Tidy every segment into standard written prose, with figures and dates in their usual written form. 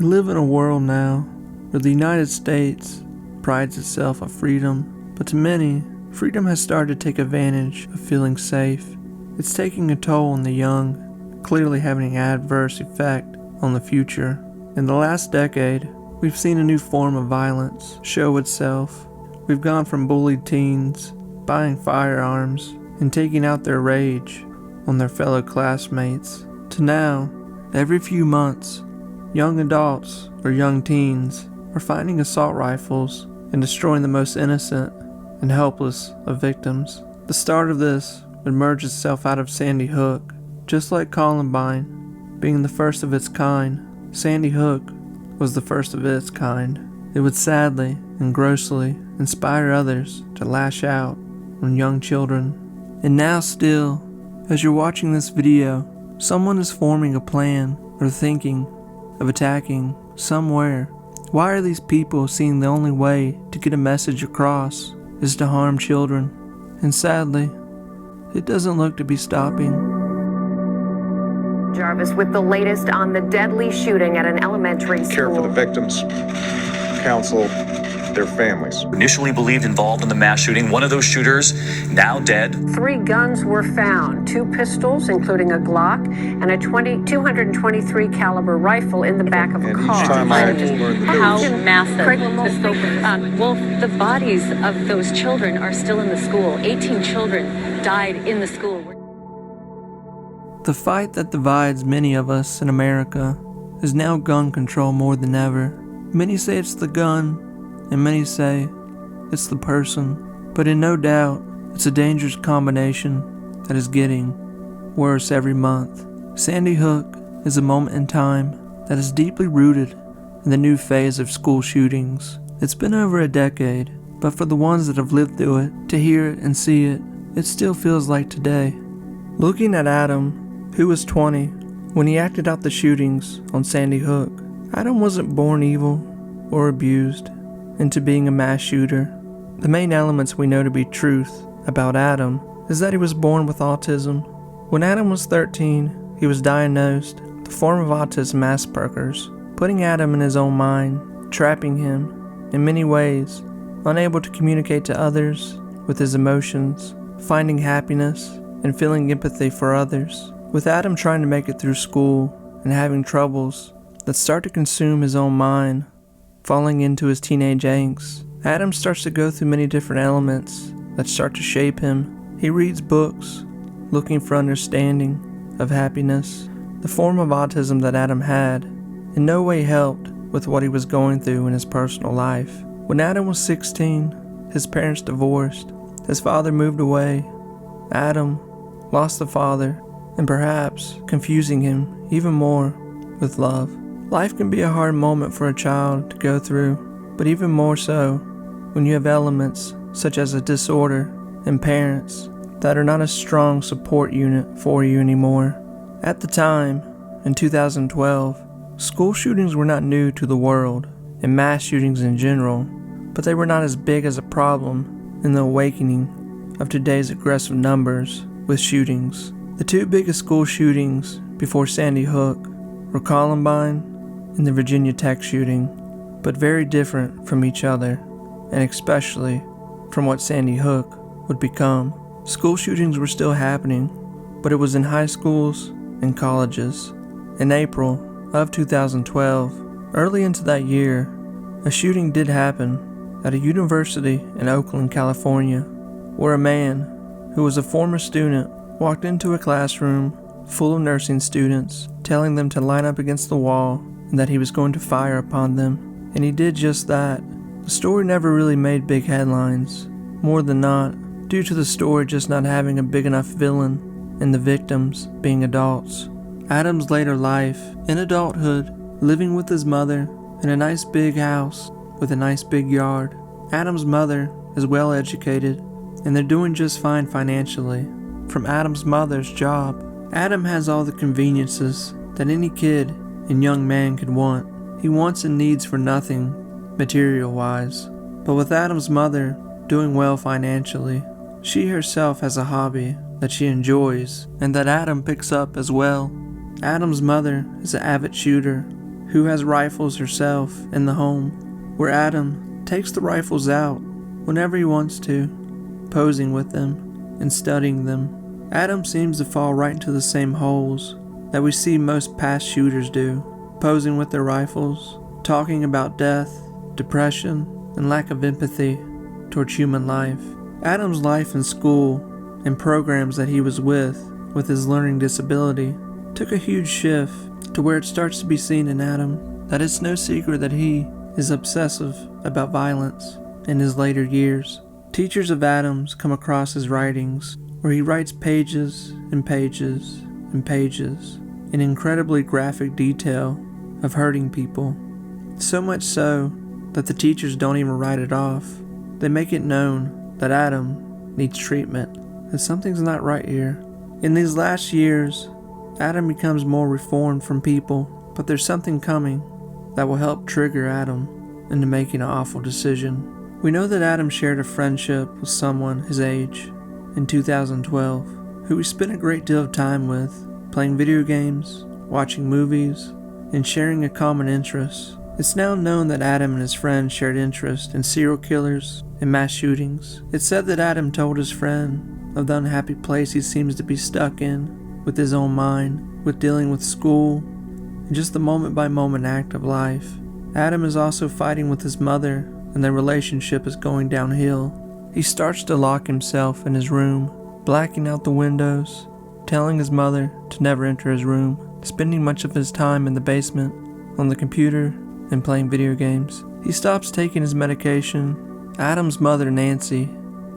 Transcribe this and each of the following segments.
We live in a world now where the United States prides itself on freedom, but to many, freedom has started to take advantage of feeling safe. It's taking a toll on the young, clearly having an adverse effect on the future. In the last decade, we've seen a new form of violence show itself. We've gone from bullied teens buying firearms and taking out their rage on their fellow classmates, to now, every few months, young adults or young teens are finding assault rifles and destroying the most innocent and helpless of victims. The start of this would merge itself out of Sandy Hook. Just like Columbine being the first of its kind, Sandy Hook was the first of its kind. It would sadly and grossly inspire others to lash out on young children. And now still, as you're watching this video, someone is forming a plan or thinking of attacking somewhere. Why are these people seeing the only way to get a message across is to harm children? And sadly, it doesn't look to be stopping. Jarvis with the latest on the deadly shooting at an elementary school. Care for the victims, counsel their families. Initially believed involved in the mass shooting, one of those shooters now dead. 3 guns were found, 2 pistols, including a Glock, and a 223 caliber rifle in the back of a car. Each time I learn the How news. massive. Well, the bodies of those children are still in the school. 18 children died in the school. The fight that divides many of us in America is now gun control more than ever. Many say it's the gun, and many say it's the person. But in no doubt, it's a dangerous combination that is getting worse every month. Sandy Hook is a moment in time that is deeply rooted in the new phase of school shootings. It's been over a decade, but for the ones that have lived through it, to hear it and see it, it still feels like today. Looking at Adam, who was 20 when he acted out the shootings on Sandy Hook, Adam wasn't born evil or abused into being a mass shooter. The main elements we know to be truth about Adam is that he was born with autism. When Adam was 13, he was diagnosed with a form of autism, Asperger's, putting Adam in his own mind, trapping him in many ways, unable to communicate to others with his emotions, finding happiness and feeling empathy for others. With Adam trying to make it through school and having troubles that start to consume his own mind, falling into his teenage angst, Adam starts to go through many different elements that start to shape him. He reads books, looking for understanding of happiness. The form of autism that Adam had in no way helped with what he was going through in his personal life. When Adam was 16, his parents divorced. His father moved away. Adam lost the father, and perhaps confusing him even more with love. Life can be a hard moment for a child to go through, but even more so when you have elements such as a disorder and parents that are not a strong support unit for you anymore. At the time, in 2012, school shootings were not new to the world, and mass shootings in general, but they were not as big as a problem in the awakening of today's aggressive numbers with shootings. The 2 biggest school shootings before Sandy Hook were Columbine and the Virginia Tech shooting, but very different from each other, and especially from what Sandy Hook would become. School shootings were still happening, but it was in high schools and colleges. In April of 2012, early into that year, a shooting did happen at a university in Oakland, California, where a man who was a former student walked into a classroom full of nursing students, telling them to line up against the wall and that he was going to fire upon them. And he did just that. The story never really made big headlines, more than not, due to the story just not having a big enough villain and the victims being adults. Adam's later life, in adulthood, living with his mother in a nice big house with a nice big yard. Adam's mother is well educated and they're doing just fine financially from Adam's mother's job. Adam has all the conveniences that any kid and young man could want. He wants and needs for nothing, material-wise. But with Adam's mother doing well financially, she herself has a hobby that she enjoys and that Adam picks up as well. Adam's mother is an avid shooter who has rifles herself in the home, where Adam takes the rifles out whenever he wants to, posing with them and studying them. Adam seems to fall right into the same holes that we see most past shooters do, posing with their rifles, talking about death, depression, and lack of empathy towards human life. Adam's life in school and programs that he was with his learning disability took a huge shift to where it starts to be seen in Adam that it's no secret that he is obsessive about violence in his later years. Teachers of Adam's come across his writings where he writes pages and pages and pages in incredibly graphic detail of hurting people. So much so that the teachers don't even write it off. They make it known that Adam needs treatment, that something's not right here. In these last years, Adam becomes more reformed from people, but there's something coming that will help trigger Adam into making an awful decision. We know that Adam shared a friendship with someone his age in 2012, who he spent a great deal of time with, playing video games, watching movies, and sharing a common interest. It's now known that Adam and his friend shared interest in serial killers and mass shootings. It's said that Adam told his friend of the unhappy place he seems to be stuck in with his own mind, with dealing with school, and just the moment-by-moment act of life. Adam is also fighting with his mother, and their relationship is going downhill. He starts to lock himself in his room, blacking out the windows, telling his mother to never enter his room, spending much of his time in the basement, on the computer, and playing video games. He stops taking his medication. Adam's mother, Nancy,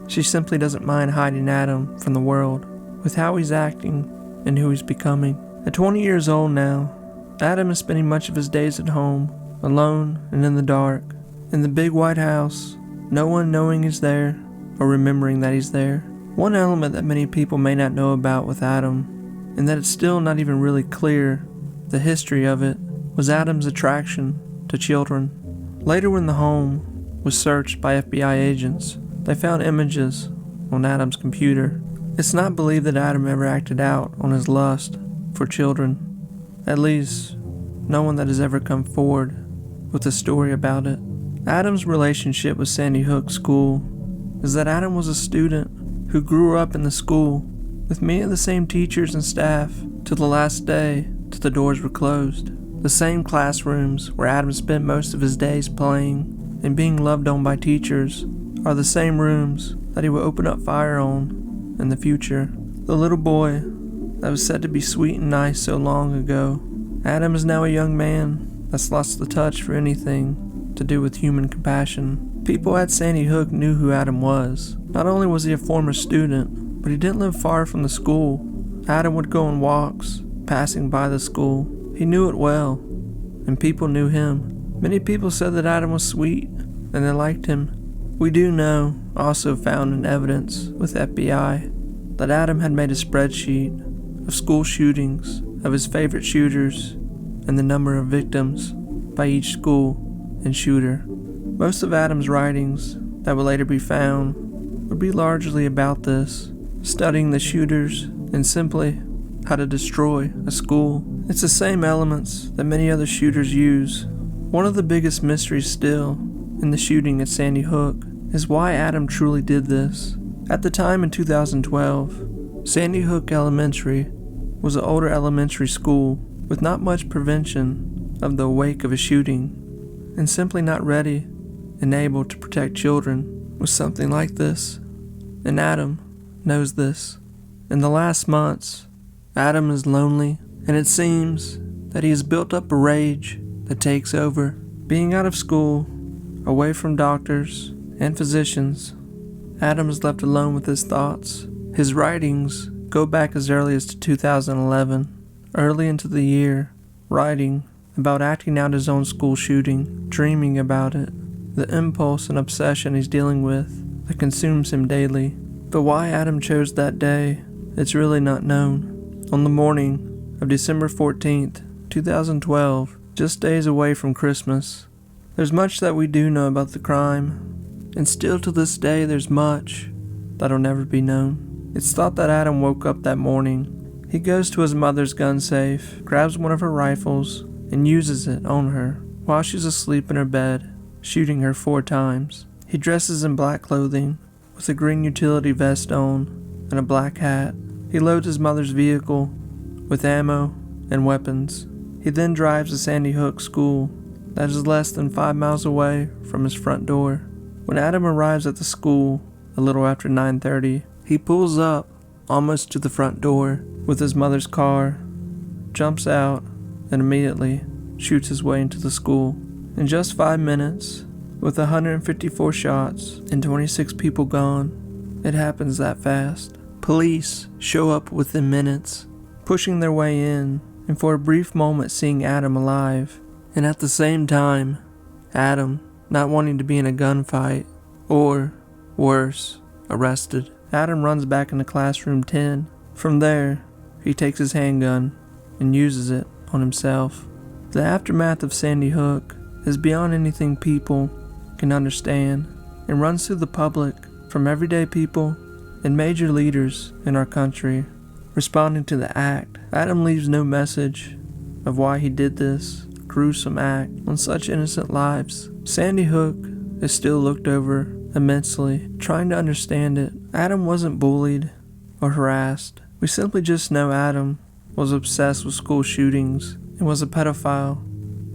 she simply doesn't mind hiding Adam from the world with how he's acting and who he's becoming. At 20 years old now, Adam is spending much of his days at home, alone and in the dark, in the big white house, no one knowing he's there or remembering that he's there. One element that many people may not know about with Adam, and that it's still not even really clear the history of it, was Adam's attraction to children. Later, when the home was searched by FBI agents, they found images on Adam's computer. It's not believed that Adam ever acted out on his lust for children. At least, no one that has ever come forward with a story about it. Adam's relationship with Sandy Hook School is that Adam was a student who grew up in the school with many of the same teachers and staff till the last day till the doors were closed. The same classrooms where Adam spent most of his days playing and being loved on by teachers are the same rooms that he would open up fire on in the future. The little boy that was said to be sweet and nice so long ago, Adam is now a young man that's lost the touch for anything to do with human compassion. People at Sandy Hook knew who Adam was. Not only was he a former student, but he didn't live far from the school. Adam would go on walks, passing by the school. He knew it well, and people knew him. Many people said that Adam was sweet, and they liked him. We do know, also found in evidence with FBI, that Adam had made a spreadsheet of school shootings, of his favorite shooters, and the number of victims by each school and shooter. Most of Adam's writings that would later be found would be largely about this, studying the shooters and simply how to destroy a school. It's the same elements that many other shooters use. One of the biggest mysteries still in the shooting at Sandy Hook is why Adam truly did this. At the time in 2012, Sandy Hook Elementary was an older elementary school with not much prevention of the wake of a shooting, and simply not ready and able to protect children with something like this. And Adam knows this. In the last months, Adam is lonely, and it seems that he has built up a rage that takes over. Being out of school, away from doctors and physicians, Adam is left alone with his thoughts. His writings go back as early as to 2011, early into the year, writing about acting out his own school shooting, dreaming about it, the impulse and obsession he's dealing with that consumes him daily. But why Adam chose that day, it's really not known. On the morning of December 14th, 2012, just days away from Christmas, there's much that we do know about the crime, and still to this day there's much that'll never be known. It's thought that Adam woke up that morning. He goes to his mother's gun safe, grabs one of her rifles, and uses it on her while she's asleep in her bed, shooting her 4 times. He dresses in black clothing with a green utility vest on and a black hat. He loads his mother's vehicle with ammo and weapons. He then drives to Sandy Hook School that is less than 5 miles away from his front door. When Adam arrives at the school a little after 9:30, he pulls up almost to the front door with his mother's car, jumps out, and immediately shoots his way into the school. In just 5 minutes, with 154 shots and 26 people gone, it happens that fast. Police show up within minutes, pushing their way in, and for a brief moment seeing Adam alive. And at the same time, Adam, not wanting to be in a gunfight, or, worse, arrested. Adam runs back into classroom 10. From there, he takes his handgun and uses it on himself. The aftermath of Sandy Hook is beyond anything people can understand and runs through the public, from everyday people and major leaders in our country. Responding to the act, Adam leaves no message of why he did this gruesome act on such innocent lives. Sandy Hook is still looked over immensely, trying to understand it. Adam wasn't bullied or harassed. We simply just know Adam was obsessed with school shootings and was a pedophile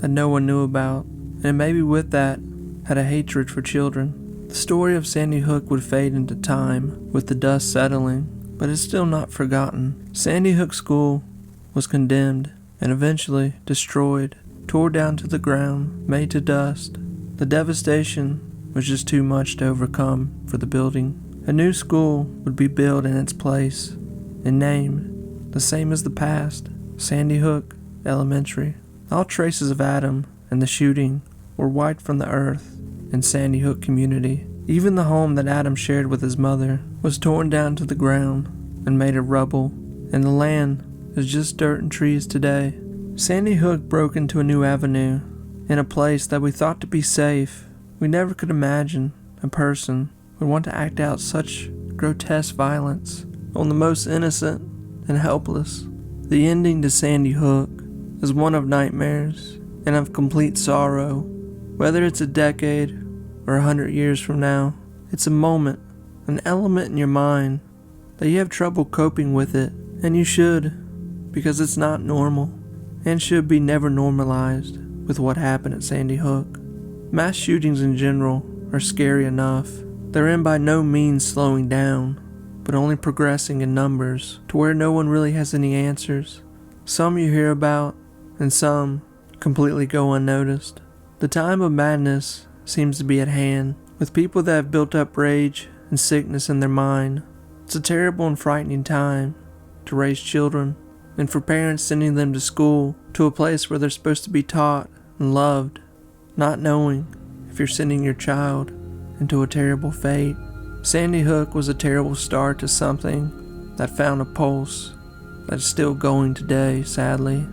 that no one knew about, and maybe with that had a hatred for children. The story of Sandy Hook would fade into time with the dust settling, but it's still not forgotten. Sandy Hook School was condemned and eventually destroyed, tore down to the ground, made to dust. The devastation was just too much to overcome for the building. A new school would be built in its place and named the same as the past, Sandy Hook Elementary. All traces of Adam and the shooting were wiped from the earth in Sandy Hook community. Even the home that Adam shared with his mother was torn down to the ground and made of rubble, and the land is just dirt and trees today. Sandy Hook broke into a new avenue in a place that we thought to be safe. We never could imagine a person would want to act out such grotesque violence on the most innocent and helpless. The ending to Sandy Hook is one of nightmares and of complete sorrow. Whether it's a decade or 100 years from now, it's a moment, an element in your mind that you have trouble coping with it, and you should, because it's not normal and should be never normalized with what happened at Sandy Hook. Mass shootings in general are scary enough. They're in by no means slowing down, but only progressing in numbers to where no one really has any answers. Some you hear about, and some completely go unnoticed. The time of madness seems to be at hand, with people that have built up rage and sickness in their mind. It's a terrible and frightening time to raise children, and for parents sending them to school, to a place where they're supposed to be taught and loved, not knowing if you're sending your child into a terrible fate. Sandy Hook was a terrible start to something that found a pulse that's still going today, sadly.